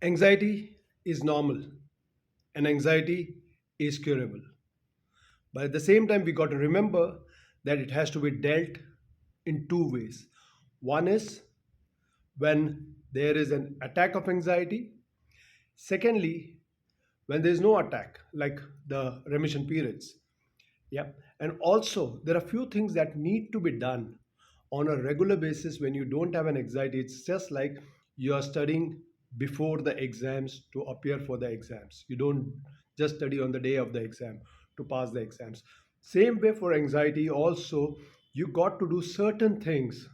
Anxiety is normal and anxiety is curable. But at the same time, we got to remember that it has to be dealt in two ways. One is when there is an attack of anxiety. Secondly, when there is no attack, like the remission periods. Yeah. And also, there are few things that need to be done on a regular basis when you don't have an anxiety. It's just like you are studying before the exams to appear for the exams. You don't just study on the day of the exam to pass the exams. Same way for anxiety, also, you got to do certain things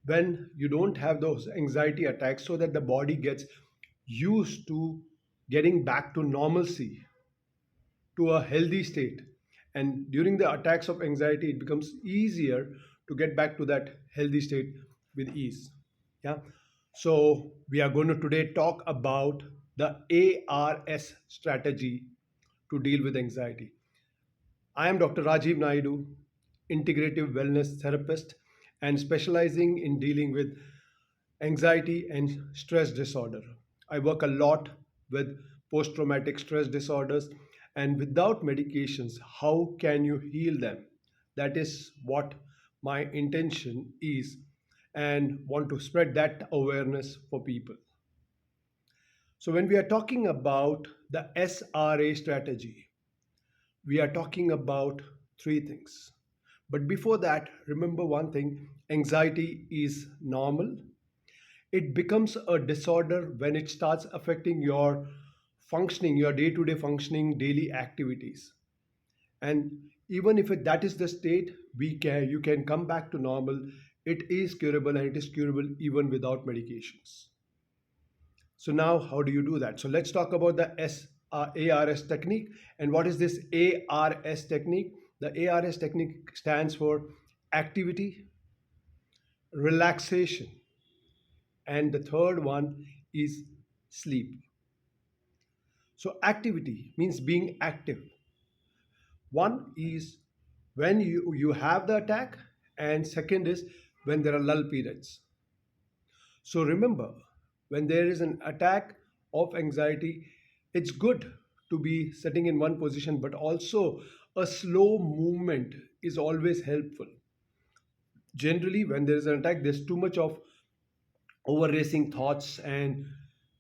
when you don't have those anxiety attacks so that the body gets used to getting back to normalcy, to a healthy state. And during the attacks of anxiety, it becomes easier to get back to that healthy state with ease. Yeah. So we are going to today talk about the ARS strategy to deal with anxiety. I am Dr. Rajiv Naidu, integrative wellness therapist and specializing in dealing with anxiety and stress disorder. I work a lot with post traumatic stress disorders, and without medications, how can you heal them? That is what my intention is, and want to spread that awareness for people. So, when we are talking about the SRA strategy, we are talking about three things. But before that, remember one thing: anxiety is normal. It becomes a disorder when it starts affecting your functioning, your day to day functioning, daily activities. And even if that is the state, you can come back to normal. It is curable, and it is curable even without medications. So now, how do you do that? So let's talk about the ARS technique. And what is this ARS technique? The ARS technique stands for activity, relaxation, and the third one is sleep. So activity means being active. One is when you have the attack, and second is when there are lull periods. So remember, when there is an attack of anxiety, it's good to be sitting in one position, but also a slow movement is always helpful. Generally, when there is an attack, there's too much of over racing thoughts and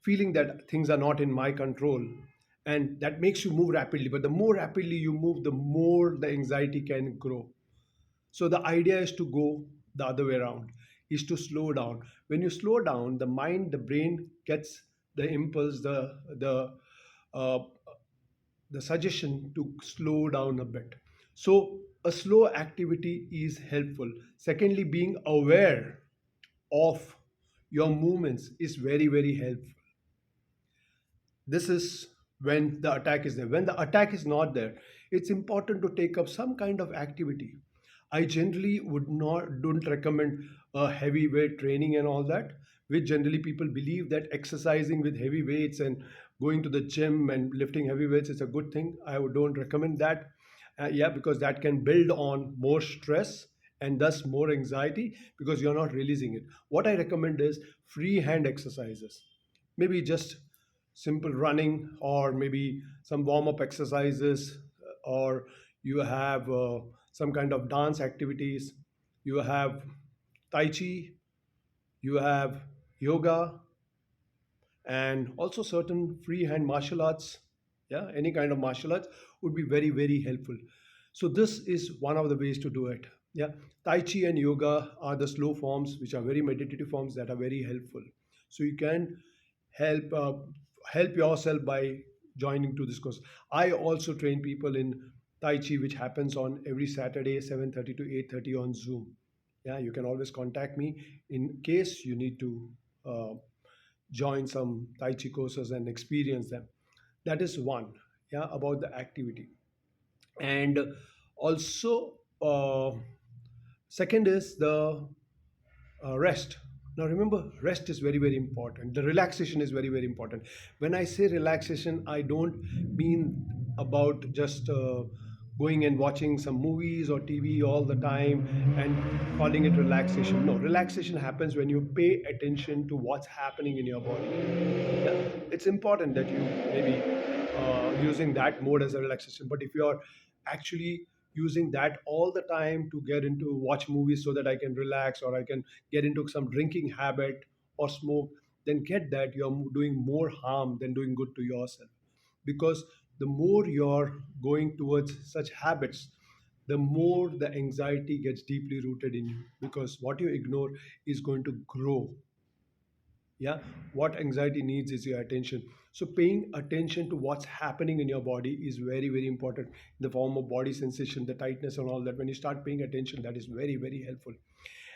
feeling that things are not in my control, and that makes you move rapidly. But the more rapidly you move, the more the anxiety can grow. So the idea is to go the other way around, is to slow down. When you slow down, the mind, the brain gets the impulse, uh, the suggestion to slow down a bit. So a slow activity is helpful. Secondly, being aware of your movements is very, very helpful. This is when the attack is there. When the attack is not there, it's important to take up some kind of activity. I generally would not don't recommend heavy weight training and all that, which generally people believe that exercising with heavy weights and going to the gym and lifting heavy weights is a good thing. Don't recommend that. Yeah, because that can build on more stress and thus more anxiety because you're not releasing it. What I recommend is free hand exercises, maybe just simple running, or maybe some warm up exercises, or you have some kind of dance activities, you have tai chi, you have yoga, and also certain freehand martial arts. Yeah, any kind of martial arts would be very, very helpful. So this is one of the ways to do it. Yeah, tai chi and yoga are the slow forms, which are very meditative forms that are very helpful. So you can help help yourself by joining to this course. I also train people in tai chi, which happens on every Saturday 7:30 to 8:30 on Zoom. Yeah, you can always contact me in case you need to uh, join some Tai Chi courses and experience them. That is one, yeah, about the activity. And also, second is the rest. Now, remember, rest is very, very important. The relaxation is very, very important. When I say relaxation, I don't mean about just going and watching some movies or TV all the time and calling it relaxation. No, relaxation happens when you pay attention to what's happening in your body. Yeah, it's important that you maybe using that mode as a relaxation. But if you're actually using that all the time to get into watch movies so that I can relax, or I can get into some drinking habit or smoke, then get that you're doing more harm than doing good to yourself. Because the more you're going towards such habits, the more the anxiety gets deeply rooted in you, because what you ignore is going to grow. Yeah, what anxiety needs is your attention. So paying attention to what's happening in your body is very very important, in the form of body sensation, the tightness and all that. When you start paying attention, that is very very helpful.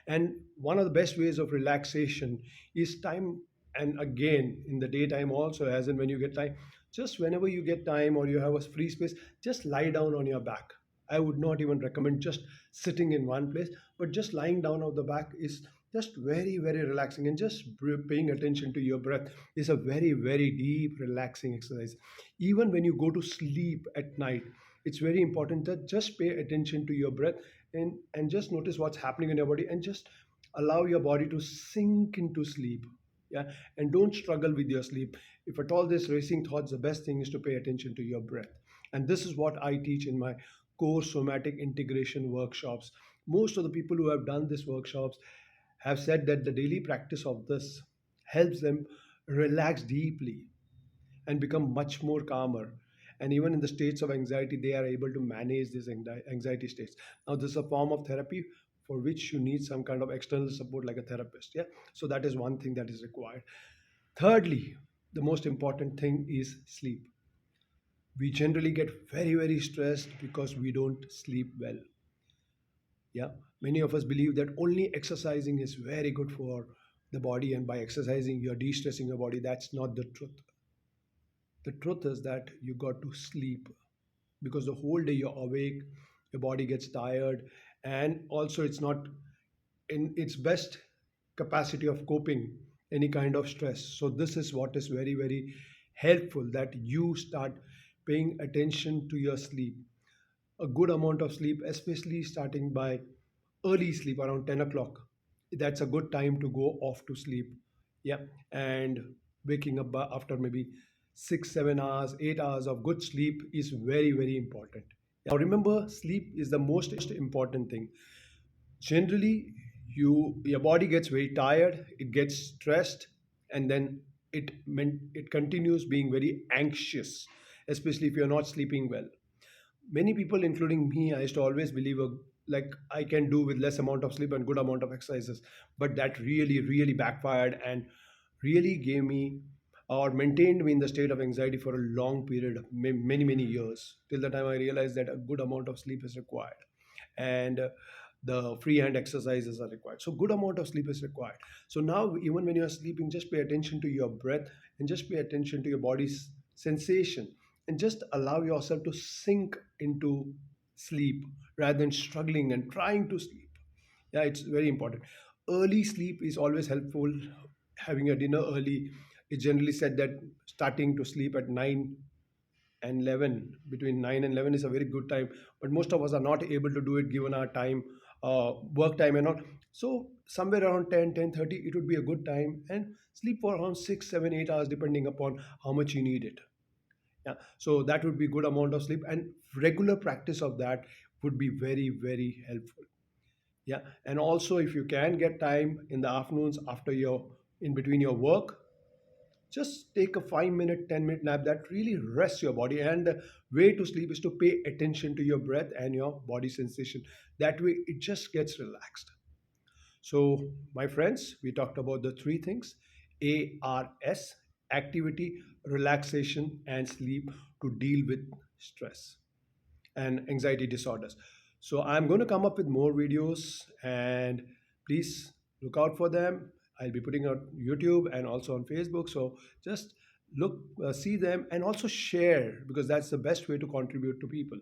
And one of the best ways of relaxation is time, and again in the daytime also, as in when you get time, just whenever you get time or you have a free space, just lie down on your back. I would not even recommend just sitting in one place, but just lying down on the back is just very very relaxing. And just paying attention to your breath is a very very deep relaxing exercise. Even when you go to sleep at night, it's very important that just pay attention to your breath, and just notice what's happening in your body, and just allow your body to sink into sleep. Yeah, and don't struggle with your sleep. If at all this racing thoughts, the best thing is to pay attention to your breath. And this is what I teach in my core somatic integration workshops. Most of the people who have done these workshops have said that the daily practice of this helps them relax deeply and become much more calmer. And even in the states of anxiety, they are able to manage these anxiety states. Now, this is a form of therapy for which you need some kind of external support like a therapist. Yeah. So that is one thing that is required. Thirdly, the most important thing is sleep. We generally get very, very stressed because we don't sleep well. Yeah. Many of us believe that only exercising is very good for the body, and by exercising, you're de stressing your body. That's not the truth. The truth is that you got to sleep, because the whole day you're awake, your body gets tired, and also it's not in its best capacity of coping any kind of stress. So this is what is very very helpful, that you start paying attention to your sleep. A good amount of sleep, especially starting by early sleep around 10 o'clock, that's a good time to go off to sleep. Yeah. And waking up after maybe 6 7 hours 8 hours of good sleep is very very important. Now remember, sleep is the most important thing. Generally, your body gets very tired, it gets stressed, and then it continues being very anxious, especially if you're not sleeping well. Many people including me, I used to always believe like I can do with less amount of sleep and good amount of exercises. But that really really backfired, and really gave me or maintained me in the state of anxiety for a long period of many many years, till the time I realized that a good amount of sleep is required. And the free hand exercises are required, so good amount of sleep is required. So now even when you're sleeping, just pay attention to your breath, and just pay attention to your body's sensation, and just allow yourself to sink into sleep rather than struggling and trying to sleep. Yeah, it's very important. Early sleep is always helpful. Having a dinner early, it's generally said that starting to sleep at 9 and 11, between 9 and 11 is a very good time. But most of us are not able to do it given our time, work time and all. So somewhere around 10 10:30, it would be a good time, and sleep for around 6 7 8 hours depending upon how much you need it. Yeah, so that would be good amount of sleep, and regular practice of that would be very very helpful. Yeah, and also if you can get time in the afternoons after your in between your work, just take a 5 minute 10 minute nap. That really rests your body. And the way to sleep is to pay attention to your breath and your body sensation. That way it just gets relaxed. So my friends, we talked about the three things: ARS, activity, relaxation and sleep, to deal with stress and anxiety disorders. So I'm going to come up with more videos, and please look out for them. I'll be putting out YouTube and also on Facebook. So just look, see them, and also share, because that's the best way to contribute to people.